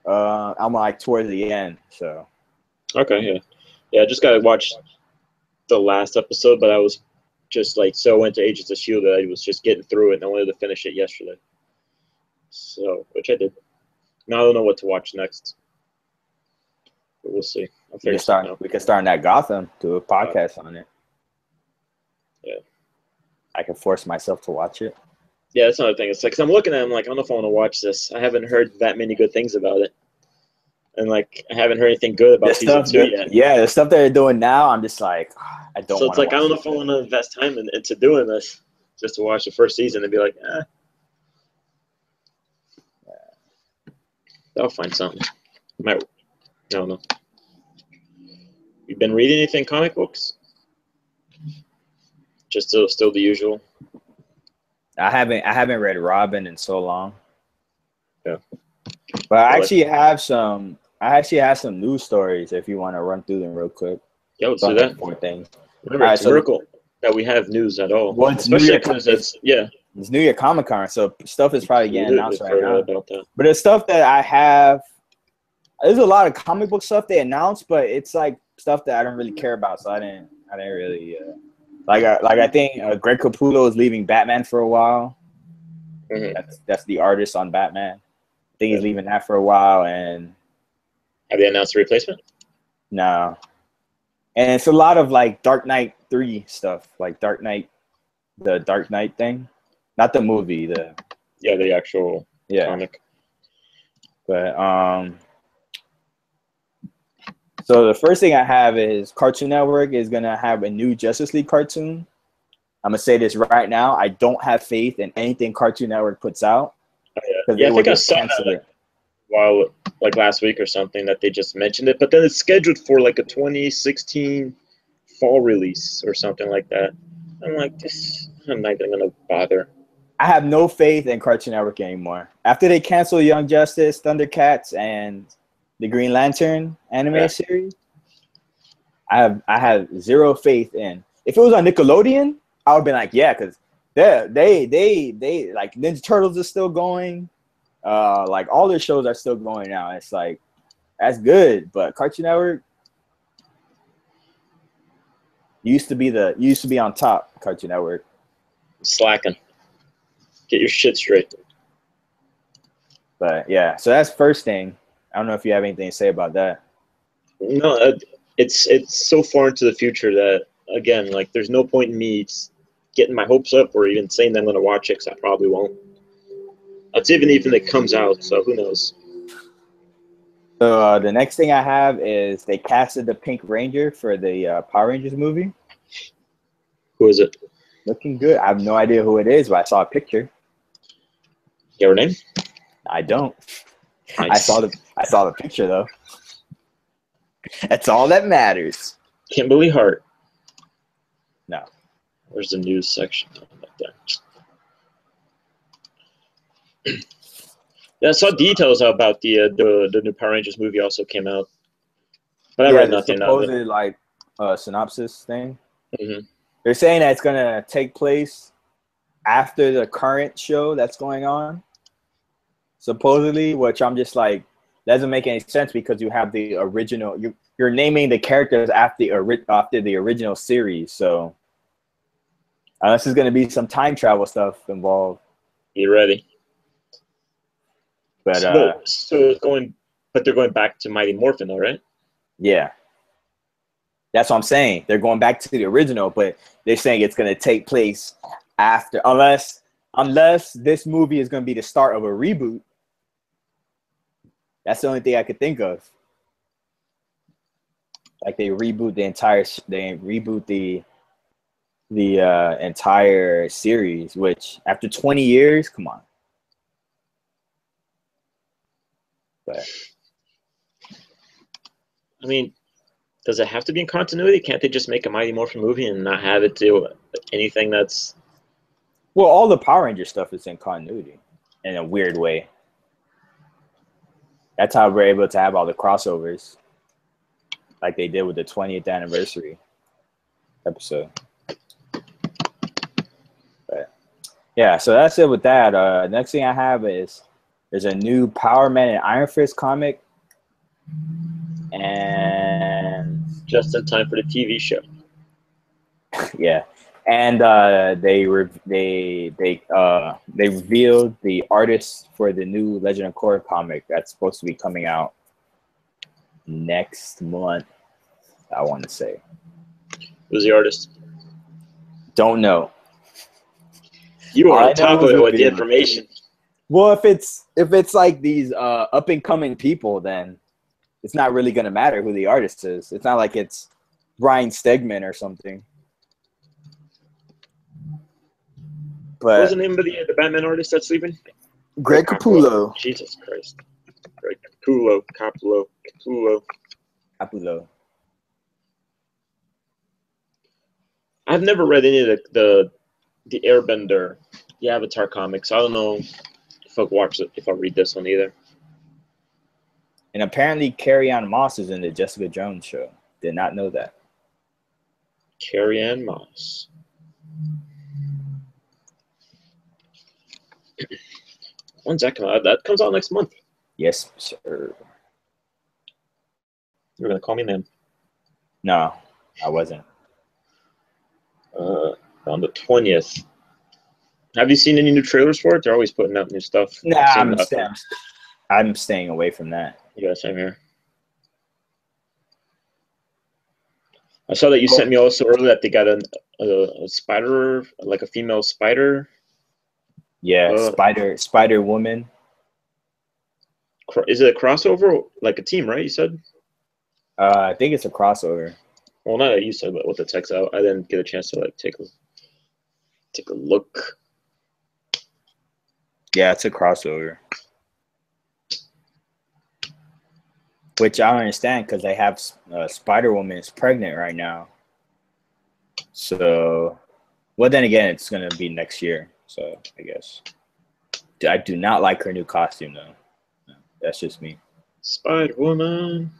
I'm like towards the end, so. Okay, yeah. I just gotta watch the last episode, but I was just like so into Agents of S.H.I.E.L.D. that I was just getting through it and I wanted to finish it yesterday. So, which I did. Now I don't know what to watch next. But we'll see. We can start that Gotham, do a podcast on it. Yeah. I can force myself to watch it. Yeah, that's another thing. It's like, 'cause I'm looking at it, I'm like, I don't know if I want to watch this. I haven't heard that many good things about it. And like, I haven't heard anything good about season 2 yet. Yeah, the stuff that they're doing now, I'm just like, I don't. So it's like, I don't know if I want to invest time into doing this just to watch the first season and be like, I'll find something. I don't know. You been reading anything comic books? Just still the usual. I haven't read Robin in so long. Yeah. But I actually have some news stories if you want to run through them real quick. Yeah, let's do that. 4 things. Remember, it's a miracle that we have news at all. Well, especially because it's New Year Comic-Con, so stuff is probably getting announced right now. About that. But the stuff that I have, there's a lot of comic book stuff they announced, but it's like stuff that I don't really care about, so I didn't really I think Greg Capullo is leaving Batman for a while. Mm-hmm. That's the artist on Batman. I think he's leaving that for a while. And have they announced the replacement? No. And it's a lot of like Dark Knight 3 stuff, like the Dark Knight thing, not the movie. The actual comic. But so the first thing I have is Cartoon Network is gonna have a new Justice League cartoon. I'm gonna say this right now. I don't have faith in anything Cartoon Network puts out. I think I saw that like last week or something that they just mentioned it, but then it's scheduled for like a 2016 fall release or something like that. I'm like, I'm not even gonna bother. I have no faith in Cartoon Network anymore. After they cancel Young Justice, Thundercats, and the Green Lantern anime series, I have zero faith in. If it was on Nickelodeon, I would have been like, yeah, because they like Ninja Turtles is still going. Like all their shows are still going now. It's like that's good, but Cartoon Network used to be on top. Cartoon Network slacking. Get your shit straight. But yeah, so that's first thing. I don't know if you have anything to say about that. No, it's so far into the future that again, like, there's no point in me getting my hopes up or even saying that I'm going to watch it, because I probably won't. That's even if it comes out, so who knows. So the next thing I have is they casted the Pink Ranger for the Power Rangers movie. Who is it? Looking good. I have no idea who it is, but I saw a picture. You have her name? I don't. Nice. I saw the picture though. That's all that matters. Kimberly Hart. No. Where's the news section? Right there. Yeah, I saw details about the new Power Rangers movie also came out, but I read nothing of it. Supposed like synopsis thing. Mm-hmm. They're saying that it's gonna take place after the current show that's going on. Supposedly, which I'm just like, doesn't make any sense because you have the original. You're naming the characters after the original series. So unless there's gonna be some time travel stuff involved. You ready? But so they're going back to Mighty Morphin, though, right? Yeah. That's what I'm saying. They're going back to the original, but they're saying it's going to take place after, unless this movie is going to be the start of a reboot. That's the only thing I could think of. Like they reboot the entire series, which after 20 years, come on. But I mean, does it have to be in continuity? Can't they just make a Mighty Morphin movie and not have it do anything that's... Well, all the Power Ranger stuff is in continuity in a weird way. That's how we're able to have all the crossovers like they did with the 20th anniversary episode. But yeah, so that's it with that. Next thing I have is there's a new Power Man and Iron Fist comic. And just in time for the TV show. Yeah. And they revealed the artist for the new Legend of Korra comic that's supposed to be coming out next month, I want to say. Who's the artist? Don't know. You are on top of it with the information. Well, if it's like these up and coming people, then it's not really gonna matter who the artist is. It's not like it's Brian Stegman or something. But what was the name of the Batman artist that's leaving? Greg Capullo. Jesus Christ. Greg Capullo. I've never read any of the Airbender, the Avatar comics. I don't know if I'll watch it, if I'll read this one either. And apparently Carrie-Anne Moss is in the Jessica Jones show. Did not know that. Carrie-Anne Moss. When's that come out? That comes out next month. Yes, sir. You're going to call me then? No, I wasn't. On the 20th. Have you seen any new trailers for it? They're always putting out new stuff. Nah, I'm staying away from that. Yeah, same here. I saw that you sent me also earlier that they got a spider, like a female spider. Yeah, Spider Woman. Is it a crossover? Like a team, right? You said? I think it's a crossover. Well, not that you said, but with the text out, I didn't get a chance to like take a look. Yeah, it's a crossover. Which I don't understand because they have Spider-Woman is pregnant right now. So, well, then again, it's going to be next year. So, I guess. I do not like her new costume, though. No, that's just me. Spider-Woman.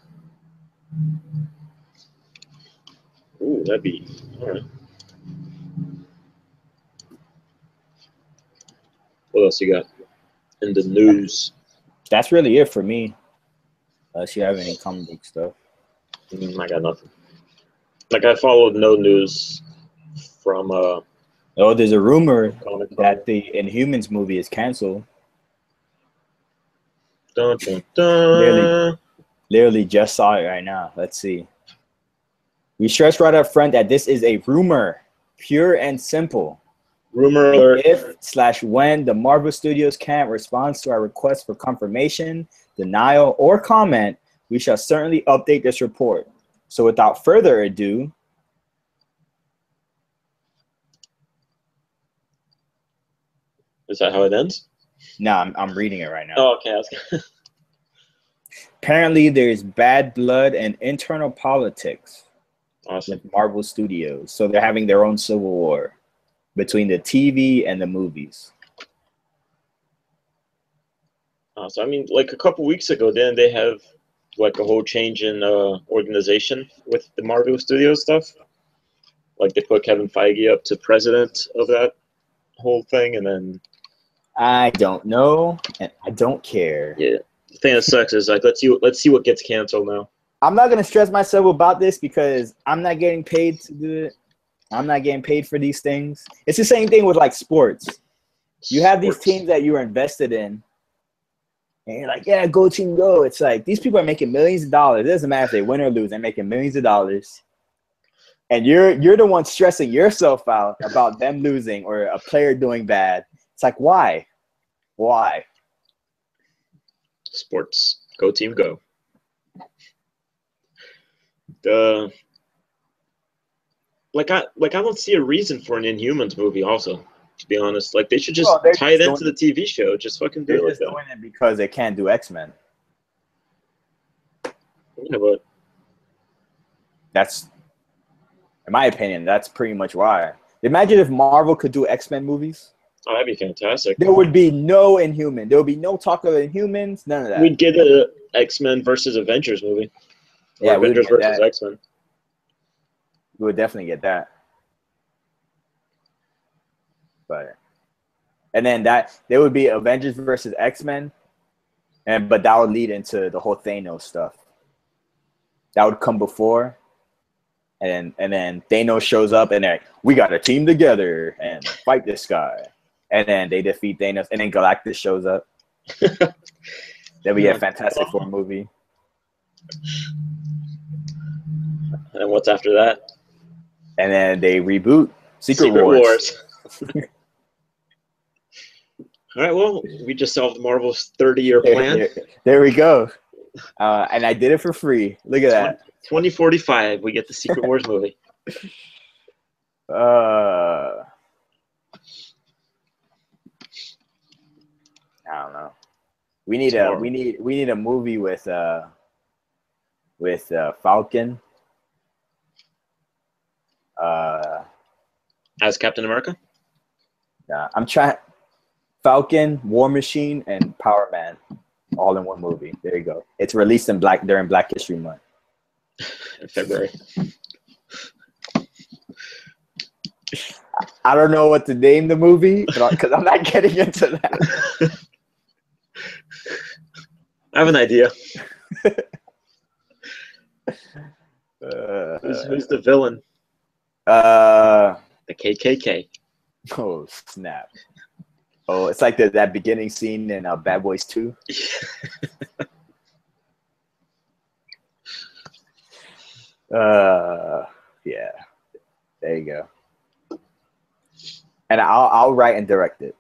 Ooh, that'd be all right. What else you got in the news? That's really it for me. Unless you have any comic book stuff. I got nothing. Like I followed no news from. Oh, there's a rumor that the Inhumans movie is canceled. Dun, dun, dun. Literally just saw it right now. Let's see. We stress right up front that this is a rumor, pure and simple. Rumor alert. If/when the Marvel Studios can't respond to our request for confirmation, denial, or comment, we shall certainly update this report. So without further ado, is that how it ends? no, I'm reading it right now. Oh, okay. Apparently, there's bad blood and internal politics Awesome. with Marvel Studios. So they're having their own civil war between the TV and the movies. So I mean, like a couple weeks ago, didn't they have like a whole change in organization with the Marvel Studios stuff? Like they put Kevin Feige up to president of that whole thing, and then I don't know, and I don't care. Yeah, the thing that sucks is like let's see what gets canceled now. I'm not gonna stress myself about this because I'm not getting paid to do it. I'm not getting paid for these things. It's the same thing with like sports. You have these teams that you're invested in, and you're like, yeah, go team, go. It's like these people are making millions of dollars. It doesn't matter if they win or lose. They're making millions of dollars. And you're the one stressing yourself out about them losing or a player doing bad. It's like, why? Why? Sports. Go team, go. I don't see a reason for an Inhumans movie. Also, to be honest, like they should just tie it into the TV show. Just fucking do it. They're just doing it because they can't do X-Men. Yeah, but that's, in my opinion, that's pretty much why. Imagine if Marvel could do X-Men movies. Oh, that'd be fantastic. There would be no Inhuman. There would be no talk of Inhumans. None of that. We'd get a X-Men versus Avengers movie. Or Avengers versus X-Men. We would definitely get that. And then there would be Avengers versus X-Men, but that would lead into the whole Thanos stuff. That would come before, and then Thanos shows up and they're like, we got to team together and fight this guy. And then they defeat Thanos, and then Galactus shows up. Then we get Fantastic Four movie. And what's after that? And then they reboot Secret Wars. All right, well, we just solved Marvel's 30-year plan. There we go. And I did it for free. Look at that. 2045, we get the Secret Wars movie. I don't know. We need a movie with Falcon. As Captain America? I'm trying. Falcon, War Machine, and Power Man, all in one movie. There you go. It's released during Black History Month. In February. I don't know what to name the movie because I'm not getting into that. I have an idea. Who's the villain? The KKK. Oh, snap. Oh, it's like that beginning scene in Bad Boys 2. Yeah. There you go. And I'll write and direct it.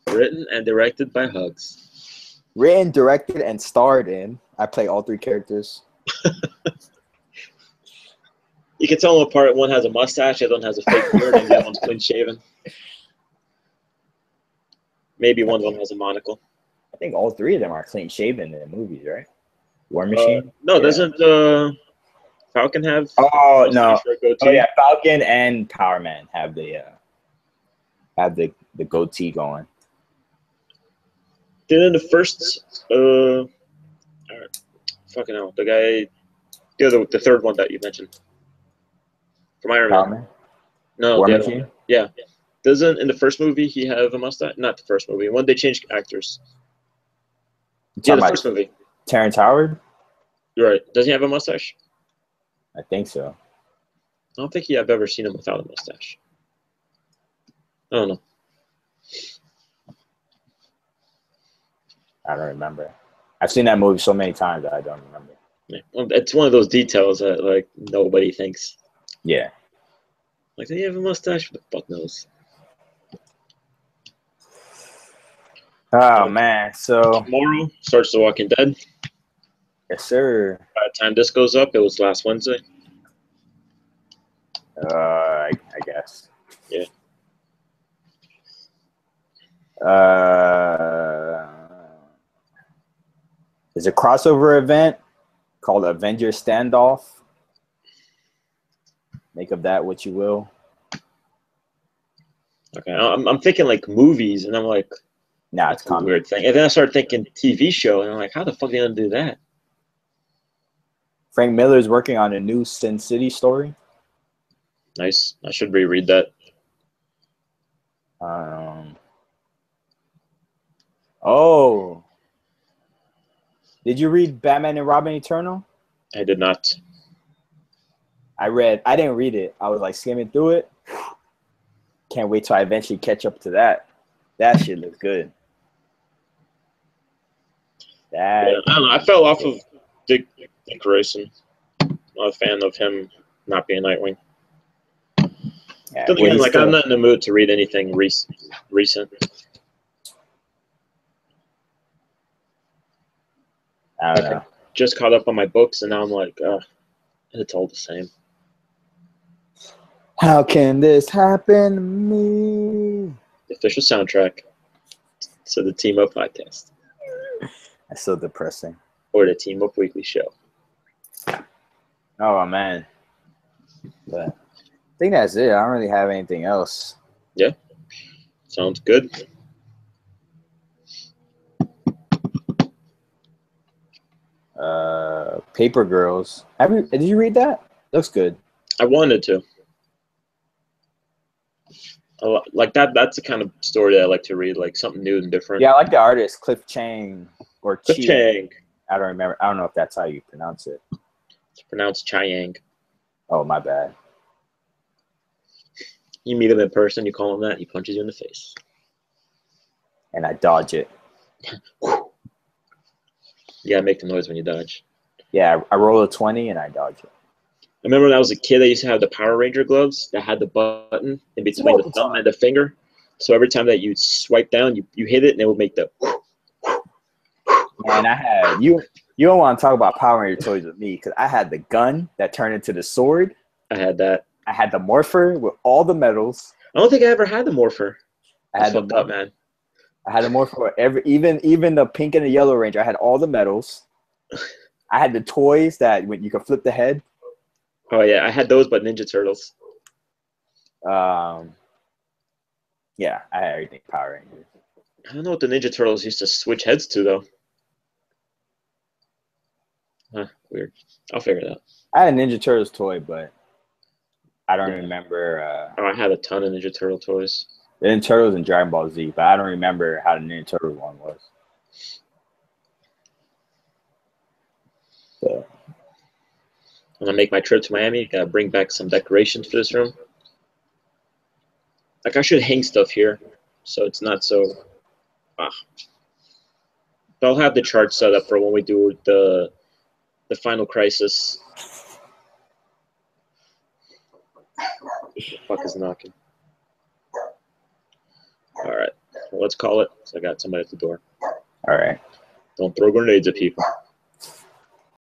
Written and directed by Hugs. Written, directed, and starred in. I play all three characters. You can tell them apart. One has a mustache, the other one has a fake beard, and the other one's clean shaven. Maybe one of them has a monocle. I think all three of them are clean shaven in the movies, right? War Machine? No, yeah. Doesn't Falcon have? Oh no! Oh yeah, Falcon and Power Man have the goatee going. Then in the first, fucking hell, the guy, the third one that you mentioned from Iron Man. No, War Machine. Yeah. Doesn't in the first movie he have a mustache? Not the first movie. When they changed actors. Yeah, the first movie. Terrence Howard? You're right. Does he have a mustache? I think so. I don't think I've ever seen him without a mustache. I don't know. I don't remember. I've seen that movie so many times that I don't remember. Yeah. Well, it's one of those details that like nobody thinks. Yeah. Like, do you have a mustache? Who the fuck knows? Oh man! So tomorrow starts The Walking Dead. Yes, sir. By the time this goes up, it was last Wednesday. I guess. Yeah. There's a crossover event called Avengers Standoff. Make of that what you will. Okay, I'm thinking like movies, and I'm like, nah, it's a weird thing. And then I started thinking TV show, and I'm like, how the fuck are they gonna do that? Frank Miller is working on a new Sin City story. Nice. I should reread that. Oh. Did you read Batman and Robin Eternal? I did not. I didn't read it. I was like skimming through it. Can't wait till I eventually catch up to that. That shit looks good. I don't know. I fell off of Dick Grayson. a fan of him not being Nightwing. Yeah, Then again, like, I'm not in the mood to read anything recent. I don't know. Just caught up on my books, and now I'm like, it's all the same. How can this happen to me? The official soundtrack to the Team Up podcast. That's so depressing. Or the Team Up Weekly Show. Oh, man. But I think that's it. I don't really have anything else. Yeah. Sounds good. Paper Girls. Did you read that? Looks good. I wanted to. Like that's the kind of story that I like to read, like something new and different. Yeah, I like the artist, Cliff Chang. Or Cliff Chang. I don't remember. I don't know if that's how you pronounce it. It's pronounced Chiang. Oh, my bad. You meet him in person, you call him that, he punches you in the face. And I dodge it. You gotta make the noise when you dodge. Yeah, I roll a 20 and I dodge it. I remember when I was a kid, I used to have the Power Ranger gloves that had the button in between the thumb and the finger. So every time that you swipe down, you hit it and it would make the. Man, I had you don't want to talk about Power Ranger toys with me because I had the gun that turned into the sword. I had that. I had the Morpher with all the medals. I don't think I ever had the Morpher. I had the man. I had the Morpher with even the pink and the yellow Ranger. I had all the medals. I had the toys that when you could flip the head. Oh yeah, I had those, but Ninja Turtles. Yeah, I had everything Power Rangers. I don't know what the Ninja Turtles used to switch heads to though. Huh, weird. I'll figure it out. I had a Ninja Turtles toy, but I don't remember. I had a ton of Ninja Turtle toys. The Ninja Turtles and Dragon Ball Z, but I don't remember how the Ninja Turtles one was. So. When I make my trip to Miami, gotta bring back some decorations for this room. Like I should hang stuff here, so it's not so. But I'll have the chart set up for when we do the Final Crisis. What the fuck is knocking? All right, well, let's call it. So I got somebody at the door. All right. Don't throw grenades at people.